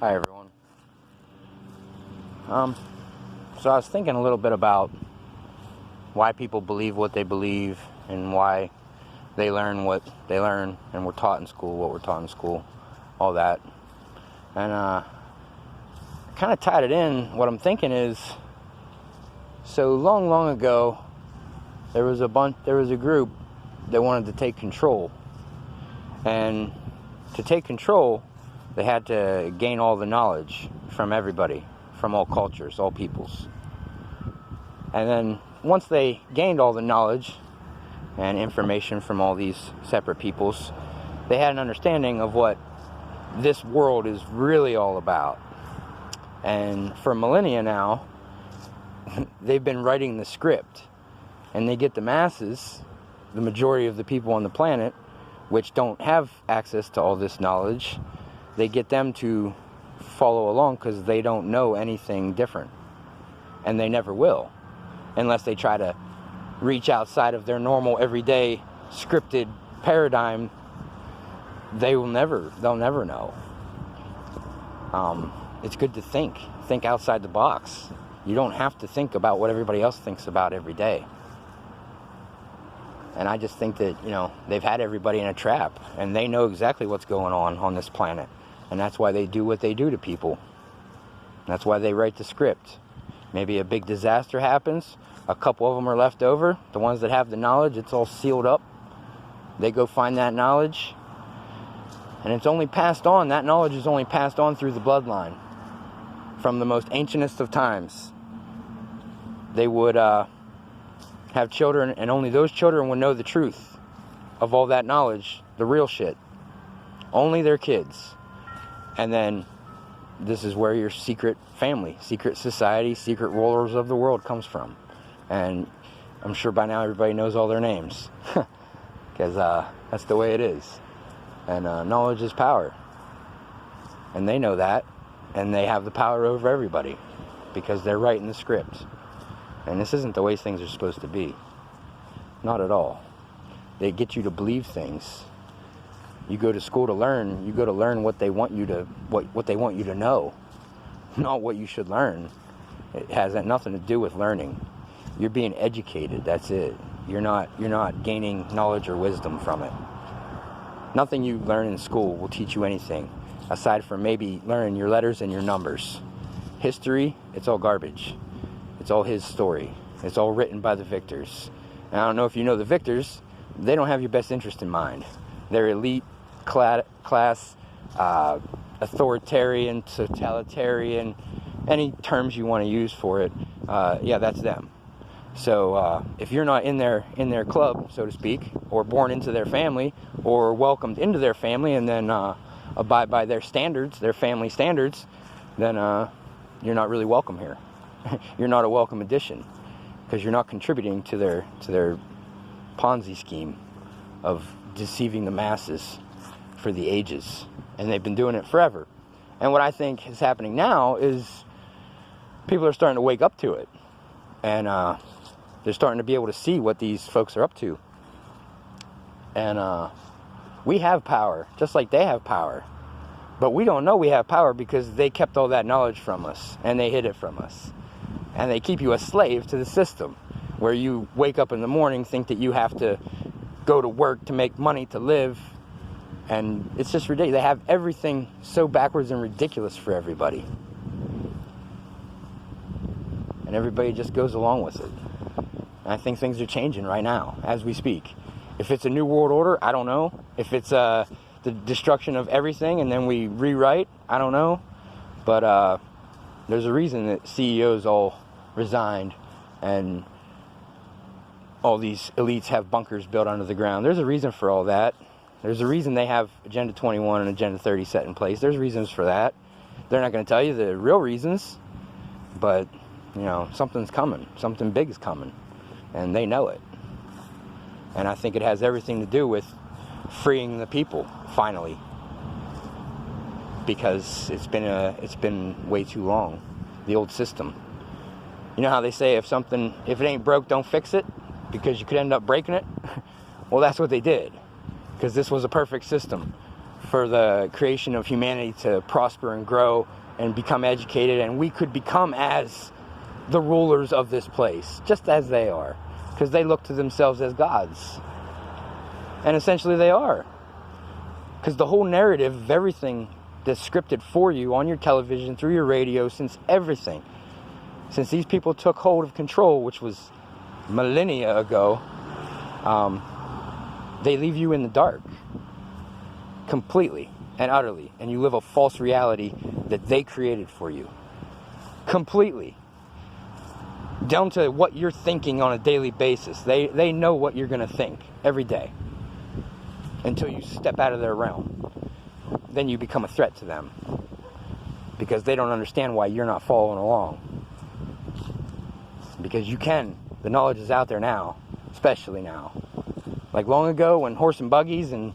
Hi everyone. So I was thinking a little bit about why people believe what they believe and why they learn what they learn and we're taught in school what we're taught in school, all that. And kind of tied it in. What I'm thinking is, so long ago, there was a group that wanted to take control, and to take control, they had to gain all the knowledge from everybody, from all cultures, all peoples. And then once they gained all the knowledge and information from all these separate peoples, they had an understanding of what this world is really all about. And for millennia now, they've been writing the script, and they get the masses, the majority of the people on the planet, which don't have access to all this knowledge, they get them to follow along because they don't know anything different. And they never will, unless they try to reach outside of their normal, everyday, scripted paradigm. They'll never know. It's good to think outside the box. You don't have to think about what everybody else thinks about every day. And I just think that, they've had everybody in a trap, and they know exactly what's going on this planet. And that's why they do what they do to people. That's why they write the script. Maybe a big disaster happens, a couple of them are left over. The ones that have the knowledge, it's all sealed up. They go find that knowledge, and it's only passed on. That knowledge is only passed on through the bloodline. From the most ancientest of times, they would have children, and only those children would know the truth of all that knowledge, the real shit. Only their kids. And then this is where your secret family, secret society, secret rulers of the world comes from. And I'm sure by now everybody knows all their names, because that's the way it is. And knowledge is power, and they know that, and they have the power over everybody because they're writing the script. And this isn't the way things are supposed to be. Not at all. They get you to believe things. You go to school to learn. You go to learn what they want you to what they want you to know, not what you should learn. It has nothing to do with learning. You're being educated. That's it. You're not gaining knowledge or wisdom from it. Nothing you learn in school will teach you anything, aside from maybe learning your letters and your numbers. History, it's all garbage. It's all his story. It's all written by the victors. And I don't know if you know the victors, they don't have your best interest in mind. They're elite, class, authoritarian, totalitarian, any terms you want to use for it. That's them. So if you're not in their club, so to speak, or born into their family, or welcomed into their family, and then abide by their standards, their family standards, then you're not really welcome here. You're not a welcome addition, because you're not contributing to their Ponzi scheme of deceiving the masses for the ages. And they've been doing it forever. And what I think is happening now is people are starting to wake up to it, and they're starting to be able to see what these folks are up to. And we have power, just like they have power. But we don't know we have power because they kept all that knowledge from us, and they hid it from us. And they keep you a slave to the system, where you wake up in the morning, think that you have to go to work to make money to live. And it's just ridiculous. They have everything so backwards and ridiculous for everybody. And everybody just goes along with it. And I think things are changing right now, as we speak. If it's a new world order, I don't know. If it's the destruction of everything and then we rewrite, I don't know. But there's a reason that CEOs all resigned and all these elites have bunkers built under the ground. There's a reason for all that. There's a reason they have Agenda 21 and Agenda 30 set in place. There's reasons for that. They're not going to tell you the real reasons, but, something's coming. Something big is coming, and they know it. And I think it has everything to do with freeing the people, finally, because it's been way too long, the old system. You know how they say if it ain't broke, don't fix it, because you could end up breaking it? Well, that's what they did, because this was a perfect system for the creation of humanity to prosper and grow and become educated, and we could become as the rulers of this place, just as they are, because they look to themselves as gods. And essentially they are. Because the whole narrative of everything that's scripted for you on your television, through your radio, since these people took hold of control, which was millennia ago, they leave you in the dark. Completely and utterly. And you live a false reality that they created for you. Completely. Down to what you're thinking on a daily basis. They know what you're going to think every day. Until you step out of their realm. Then you become a threat to them. Because they don't understand why you're not following along. Because you can. The knowledge is out there now. Especially now. Like long ago when horse and buggies and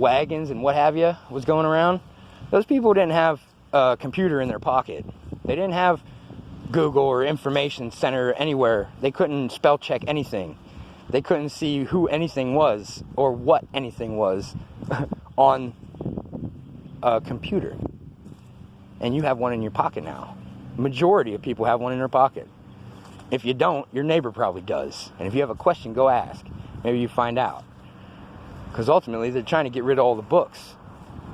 wagons and what have you was going around, those people didn't have a computer in their pocket. They didn't have Google or information center anywhere. They couldn't spell check anything. They couldn't see who anything was or what anything was on a computer. And you have one in your pocket now. Majority of people have one in their pocket. If you don't, your neighbor probably does. And if you have a question, go ask. Maybe you find out. Because ultimately, they're trying to get rid of all the books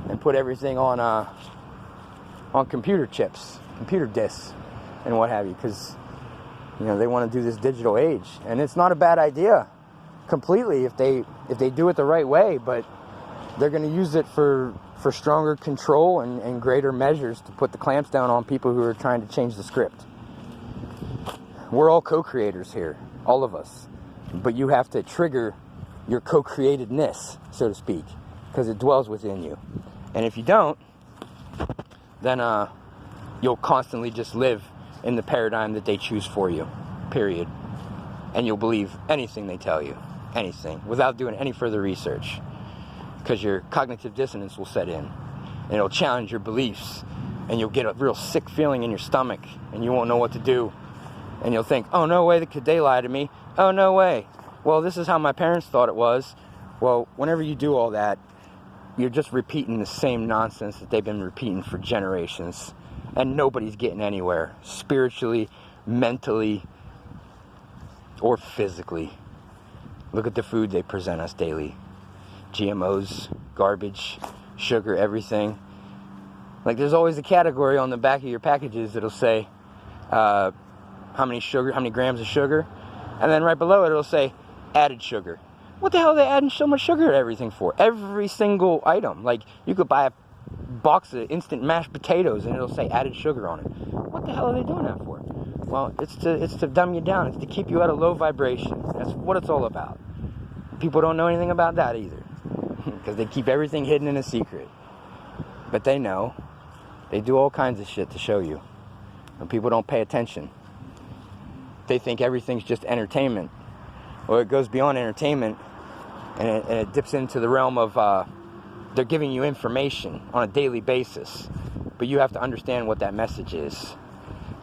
and put everything on computer chips, computer disks, and what have you. Because they want to do this digital age, and it's not a bad idea, completely, if they do it the right way. But they're going to use it for stronger control and greater measures to put the clamps down on people who are trying to change the script. We're all co-creators here, all of us. But you have to trigger your co-createdness, so to speak, because it dwells within you. And if you don't, then you'll constantly just live in the paradigm that they choose for you, period. And you'll believe anything they tell you, anything, without doing any further research, because your cognitive dissonance will set in, and it'll challenge your beliefs, and you'll get a real sick feeling in your stomach, and you won't know what to do, and you'll think, oh, no way, could they lie to me? Oh, no way. Well, this is how my parents thought it was. Well, whenever you do all that, you're just repeating the same nonsense that they've been repeating for generations. And nobody's getting anywhere. Spiritually, mentally, or physically. Look at the food they present us daily. GMOs, garbage, sugar, everything. Like there's always a category on the back of your packages that'll say how many grams of sugar. And then right below it, it'll say added sugar. What the hell are they adding so much sugar to everything for? Every single item. Like, you could buy a box of instant mashed potatoes and it'll say added sugar on it. What the hell are they doing that for? Well, it's to dumb you down. It's to keep you at a low vibration. That's what it's all about. People don't know anything about that either. Because they keep everything hidden in a secret. But they know. They do all kinds of shit to show you. And people don't pay attention. They think everything's just entertainment. Well, it goes beyond entertainment, and it dips into the realm of they're giving you information on a daily basis, but you have to understand what that message is.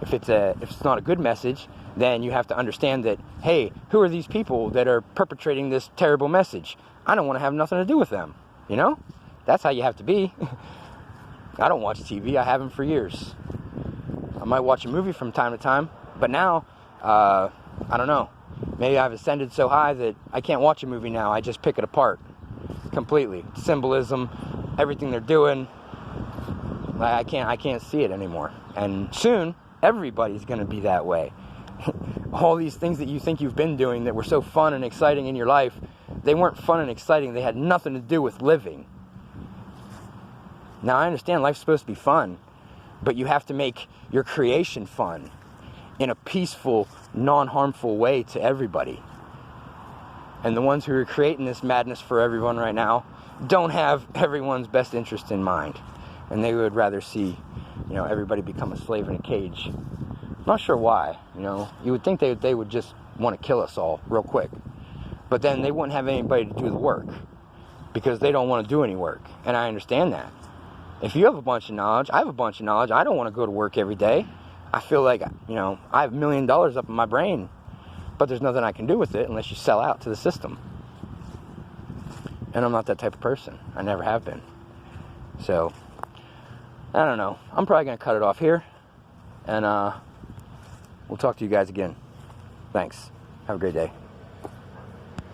If it's not a good message, then you have to understand that, hey, who are these people that are perpetrating this terrible message? I don't want to have nothing to do with them. That's how you have to be. I don't watch TV. I haven't for years. I might watch a movie from time to time, but now I don't know. Maybe I've ascended so high that I can't watch a movie now. I just pick it apart completely. Symbolism, everything they're doing. I can't see it anymore. And soon, everybody's going to be that way. All these things that you think you've been doing that were so fun and exciting in your life, they weren't fun and exciting. They had nothing to do with living. Now, I understand life's supposed to be fun, but you have to make your creation fun in a peaceful, non-harmful way to everybody. And the ones who are creating this madness for everyone right now don't have everyone's best interest in mind. And they would rather see, everybody become a slave in a cage. Not sure why, You would think they would just want to kill us all real quick. But then they wouldn't have anybody to do the work. Because they don't want to do any work. And I understand that. If you have a bunch of knowledge, I have a bunch of knowledge. I don't want to go to work every day. I feel like, I have $1 million up in my brain, but there's nothing I can do with it unless you sell out to the system. And I'm not that type of person. I never have been. So, I don't know. I'm probably going to cut it off here. And we'll talk to you guys again. Thanks. Have a great day.